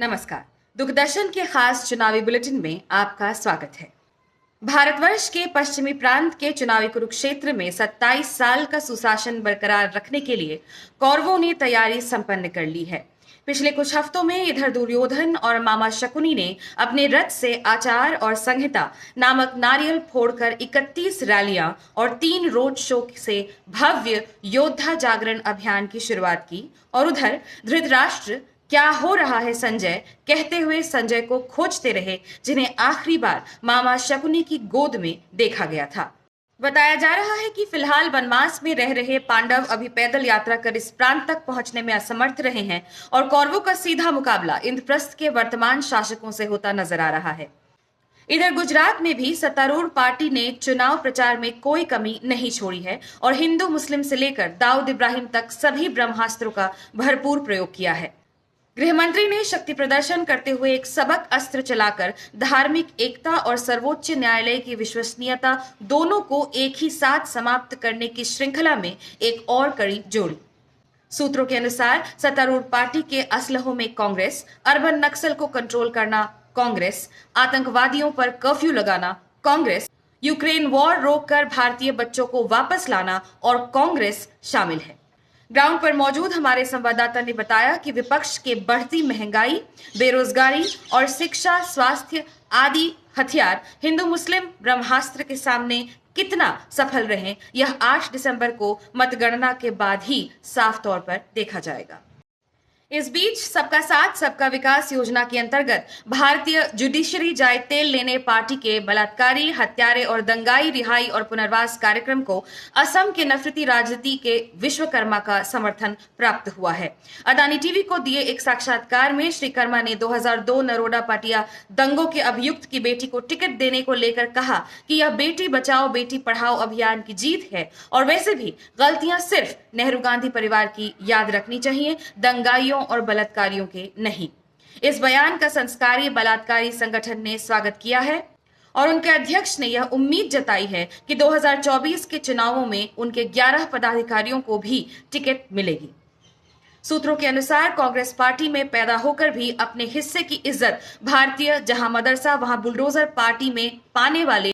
नमस्कार। दूरदर्शन के खास चुनावी बुलेटिन में आपका स्वागत है। भारतवर्ष के पश्चिमी प्रांत के चुनावी कुरुक्षेत्र में 27 साल का सुशासन बरकरार रखने के लिए कौरवों ने तैयारी संपन्न कर ली है। पिछले कुछ हफ्तों में इधर दुर्योधन और मामा शकुनी ने अपने रथ से आचार और संहिता नामक नारियल फोड़कर 31 रैलियां और 3 रोड शो से भव्य योद्धा जागरण अभियान की शुरुआत की और उधर धृतराष्ट्र क्या हो रहा है संजय कहते हुए संजय को खोजते रहे, जिन्हें आखिरी बार मामा शकुनी की गोद में देखा गया था। बताया जा रहा है कि फिलहाल वनवास में रह रहे पांडव अभी पैदल यात्रा कर इस प्रांत तक पहुंचने में असमर्थ रहे हैं और कौरवों का सीधा मुकाबला इंद्रप्रस्थ के वर्तमान शासकों से होता नजर आ रहा है। इधर गुजरात में भी सत्तारूढ़ पार्टी ने चुनाव प्रचार में कोई कमी नहीं छोड़ी है और हिंदू मुस्लिम से लेकर दाऊद इब्राहिम तक सभी ब्रह्मास्त्रों का भरपूर प्रयोग किया है। गृह मंत्री ने शक्ति प्रदर्शन करते हुए एक सबक अस्त्र चलाकर धार्मिक एकता और सर्वोच्च न्यायालय की विश्वसनीयता दोनों को एक ही साथ समाप्त करने की श्रृंखला में एक और कड़ी जोड़ी। सूत्रों के अनुसार सत्तारूढ़ पार्टी के असलहों में कांग्रेस, अर्बन नक्सल को कंट्रोल करना कांग्रेस, आतंकवादियों पर कर्फ्यू लगाना कांग्रेस, यूक्रेन वॉर रोककर भारतीय बच्चों को वापस लाना और कांग्रेस शामिल है। ग्राउंड पर मौजूद हमारे संवाददाता ने बताया कि विपक्ष के बढ़ती महंगाई, बेरोजगारी और शिक्षा, स्वास्थ्य आदि हथियार हिंदू मुस्लिम ब्रह्मास्त्र के सामने कितना सफल रहे, यह 8 दिसंबर को मतगणना के बाद ही साफ तौर पर देखा जाएगा। इस बीच सबका साथ सबका विकास योजना के अंतर्गत भारतीय जुडिशरी जाए तेल लेने पार्टी के बलात्कारी, हत्यारे और दंगाई रिहाई और पुनर्वास कार्यक्रम को असम के नफरती राजनीति के विश्वकर्मा का समर्थन प्राप्त हुआ है। अदानी टीवी को दिए एक साक्षात्कार में श्री कर्मा ने 2002 नरोडा पाटिया दंगों के अभियुक्त की बेटी को टिकट देने को लेकर कहा कि यह बेटी बचाओ बेटी पढ़ाओ अभियान की जीत है और वैसे भी गलतियां सिर्फ नेहरू गांधी परिवार की याद रखनी चाहिए, दंगाइयों और बलात्कारियों के नहीं। इस बयान का संस्कारी बलात्कारी संगठन ने स्वागत किया है और उनके अध्यक्ष ने यह उम्मीद जताई है कि 2024 के चुनावों में उनके 11 पदाधिकारियों को भी टिकट मिलेगी। सूत्रों के अनुसार कांग्रेस पार्टी में पैदा होकर भी अपने हिस्से की इज्जत भारतीय जहां मदरसा वहां बुलडोजर पार्टी में पाने वाले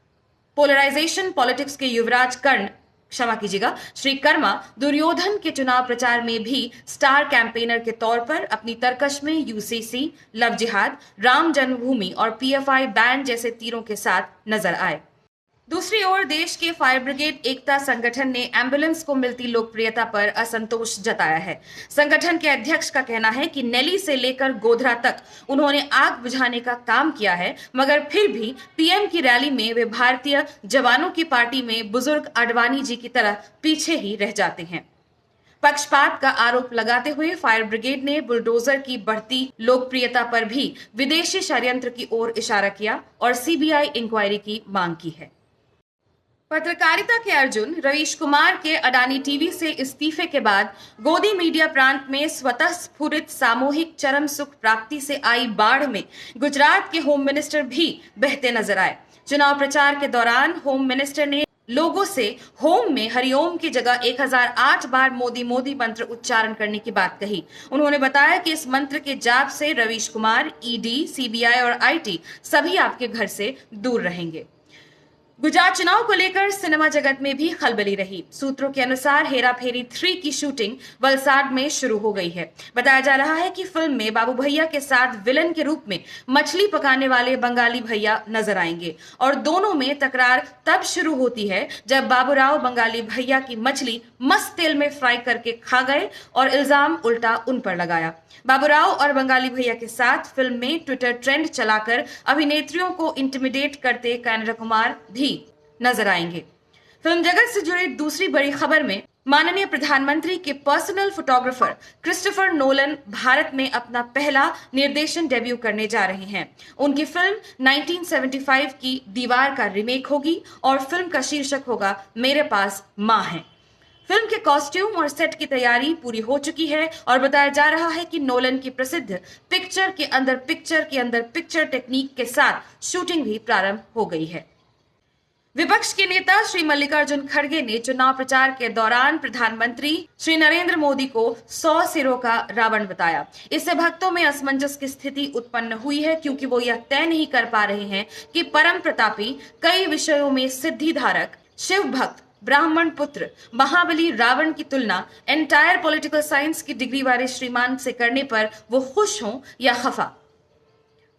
पोलराइजेशन पॉलिटिक्स के युवराज कर्ण श्री कर्मा दुर्योधन के चुनाव प्रचार में भी स्टार कैंपेनर के तौर पर अपनी तरकश में यूसीसी, लव जिहाद, राम जन्मभूमि और पीएफआई बैंड जैसे तीरों के साथ नजर आए। दूसरी ओर देश के फायर ब्रिगेड एकता संगठन ने एम्बुलेंस को मिलती लोकप्रियता पर असंतोष जताया है। संगठन के अध्यक्ष का कहना है कि नेली से लेकर गोधरा तक उन्होंने आग बुझाने का काम किया है, मगर फिर भी पीएम की रैली में वे भारतीय जवानों की पार्टी में बुजुर्ग आडवाणी जी की तरह पीछे ही रह जाते हैं। पक्षपात का आरोप लगाते हुए फायर ब्रिगेड ने बुलडोजर की बढ़ती लोकप्रियता पर भी विदेशी षड्यंत्र की ओर इशारा किया और सीबीआई इंक्वायरी की मांग की है। पत्रकारिता के अर्जुन रवीश कुमार के अडानी टीवी से इस्तीफे के बाद गोदी मीडिया प्रांत में स्वतः स्फुरित सामूहिक चरम सुख प्राप्ति से आई बाढ़ में गुजरात के होम मिनिस्टर भी बहते नजर आए। चुनाव प्रचार के दौरान होम मिनिस्टर ने लोगों से होम में हरिओम की जगह 1008 बार मोदी मोदी मंत्र उच्चारण करने की बात कही। उन्होंने बताया कि इस मंत्र के जाप से रवीश कुमार, ईडी, सीबीआई और आईटी सभी आपके घर से दूर रहेंगे। गुजरात चुनाव को लेकर सिनेमा जगत में भी खलबली रही। सूत्रों के अनुसार हेरा फेरी 3 की शूटिंग वलसाड में शुरू हो गई है। बताया जा रहा है कि फिल्म में बाबू भैया के साथ विलन के रूप में मछली पकाने वाले बंगाली भैया नजर आएंगे और दोनों में तकरार तब शुरू होती है जब बाबूराव बंगाली भैया की मछली मस्त तेल में फ्राई करके खा गए और इल्जाम उल्टा उन पर लगाया। बाबूराव और बंगाली भैया के साथ फिल्म में ट्विटर ट्रेंड चलाकर अभिनेत्रियों को इंटिमिडेट करते कनाडा कुमार भी नजर आएंगे। फिल्म जगत से जुड़ी दूसरी बड़ी खबर में माननीय प्रधानमंत्री के personal photographer Christopher Nolan Bharat में अपना पहला निर्देशन डेब्यू करने जा रहे हैं। उनकी फिल्म 1975 की दीवार का रीमेक होगी और फिल्म का शीर्षक होगा मेरे पास मां है। फिल्म के कॉस्ट्यूम और सेट की तैयारी पूरी हो चुकी है और बताया जा रहा है कि नोलन की प्रसिद्ध पिक्चर के अंदर पिक्चर टेक्निक के साथ शूटिंग भी प्रारंभ हो गई है। विपक्ष के नेता श्री मल्लिकार्जुन खड़गे ने चुनाव प्रचार के दौरान प्रधानमंत्री श्री नरेंद्र मोदी को 100 सिरों का रावण बताया। इससे भक्तों में असमंजस की स्थिति उत्पन्न हुई है, क्योंकि वो यह तय नहीं कर पा रहे हैं कि परम प्रतापी, कई विषयों में सिद्धिधारक, शिव भक्त, ब्राह्मण पुत्र, महाबली रावण की तुलना एंटायर पॉलिटिकल साइंस की डिग्री वाले श्रीमान से करने पर वो खुश हों या खफा।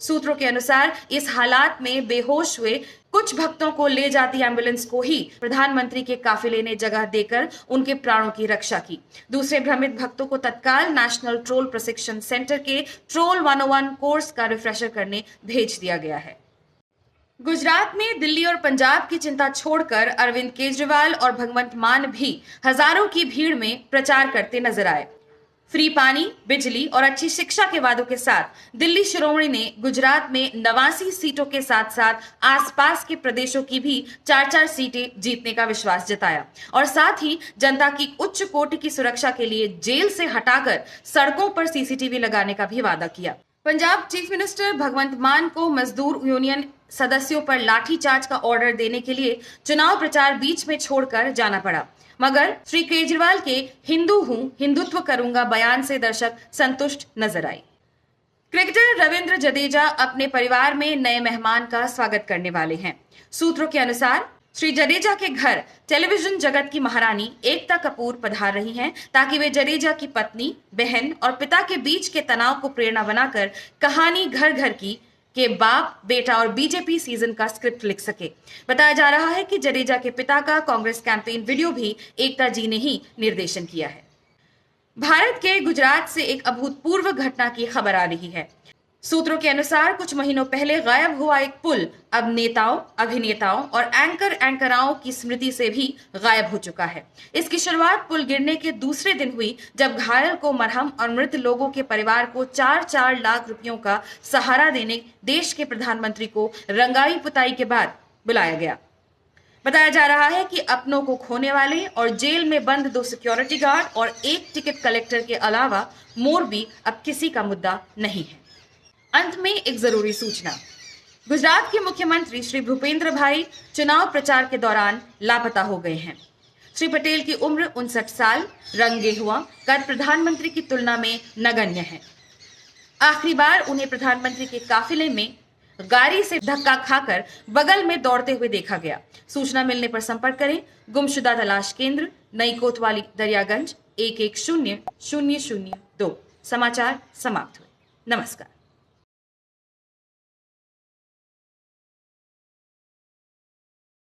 सूत्रों के अनुसार इस हालात में बेहोश हुए कुछ भक्तों को ले जाती एम्बुलेंस को ही प्रधानमंत्री के काफिले ने जगह देकर उनके प्राणों की रक्षा की। दूसरे भ्रमित भक्तों को तत्काल नेशनल ट्रोल प्रशिक्षण सेंटर के ट्रोल 101 कोर्स का रिफ्रेशर करने भेज दिया गया है। गुजरात में दिल्ली और पंजाब की चिंता छोड़कर अरविंद केजरीवाल और भगवंत मान भी हजारों की भीड़ में प्रचार करते नजर आए। फ्री पानी, बिजली और अच्छी शिक्षा के वादों के साथ दिल्ली शिरोमणि ने गुजरात में 89 सीटों के साथ साथ आसपास के प्रदेशों की भी 4-4 सीटें जीतने का विश्वास जताया और साथ ही जनता की उच्च कोटि की सुरक्षा के लिए जेल से हटाकर सड़कों पर सीसीटीवी लगाने का भी वादा किया। पंजाब चीफ मिनिस्टर भगवंत मान को मजदूर यूनियन सदस्यों पर लाठीचार्ज का ऑर्डर देने के लिए चुनाव प्रचार बीच में छोड़कर जाना पड़ा, मगर श्री केजरीवाल के हिंदू हूं, हिंदुत्व करूंगा बयान से दर्शक संतुष्ट नजर आई। क्रिकेटर रविंद्र जडेजा अपने परिवार में नए मेहमान का स्वागत करने वाले हैं। सूत्रों के अनुसार श्री जडेजा के घर टेलीविजन जगत की महारानी एकता कपूर पधार रही हैं, ताकि वे जडेजा की पत्नी, बहन और पिता के बीच के तनाव को प्रेरणा बनाकर कहानी घर घर की के बाप, बेटा और बीजेपी सीजन का स्क्रिप्ट लिख सके। बताया जा रहा है कि जडेजा के पिता का कांग्रेस कैंपेन वीडियो भी एकता जी ने ही निर्देशन किया है। भारत के गुजरात से एक अभूतपूर्व घटना की खबर आ रही है। सूत्रों के अनुसार कुछ महीनों पहले गायब हुआ एक पुल अब नेताओं, अभिनेताओं और एंकराओं की स्मृति से भी गायब हो चुका है। इसकी शुरुआत पुल गिरने के दूसरे दिन हुई, जब घायल को मरहम और मृत लोगों के परिवार को 4-4 लाख रुपयों का सहारा देने देश के प्रधानमंत्री को रंगाई पुताई के बाद बुलाया गया। बताया जा रहा है कि अपनों को खोने वाले और जेल में बंद 2 सिक्योरिटी गार्ड और 1 टिकट कलेक्टर के अलावा मोरबी अब किसी का मुद्दा नहीं है। अंत में एक जरूरी सूचना। गुजरात के मुख्यमंत्री श्री भूपेंद्र भाई चुनाव प्रचार के दौरान लापता हो गए हैं। श्री पटेल की उम्र 59 साल, रंग गेहुआ, कद प्रधानमंत्री की तुलना में नगण्य है। आखिरी बार उन्हें प्रधानमंत्री के काफिले में गाड़ी से धक्का खाकर बगल में दौड़ते हुए देखा गया। सूचना मिलने पर संपर्क करें गुमशुदा तलाश केंद्र, नई कोतवाली, दरियागंज 110002। समाचार समाप्त हुए। नमस्कार।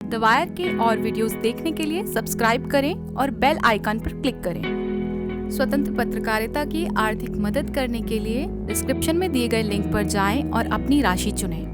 द वायर के और वीडियोस देखने के लिए सब्सक्राइब करें और बेल आइकन पर क्लिक करें। स्वतंत्र पत्रकारिता की आर्थिक मदद करने के लिए डिस्क्रिप्शन में दिए गए लिंक पर जाएं और अपनी राशि चुनें।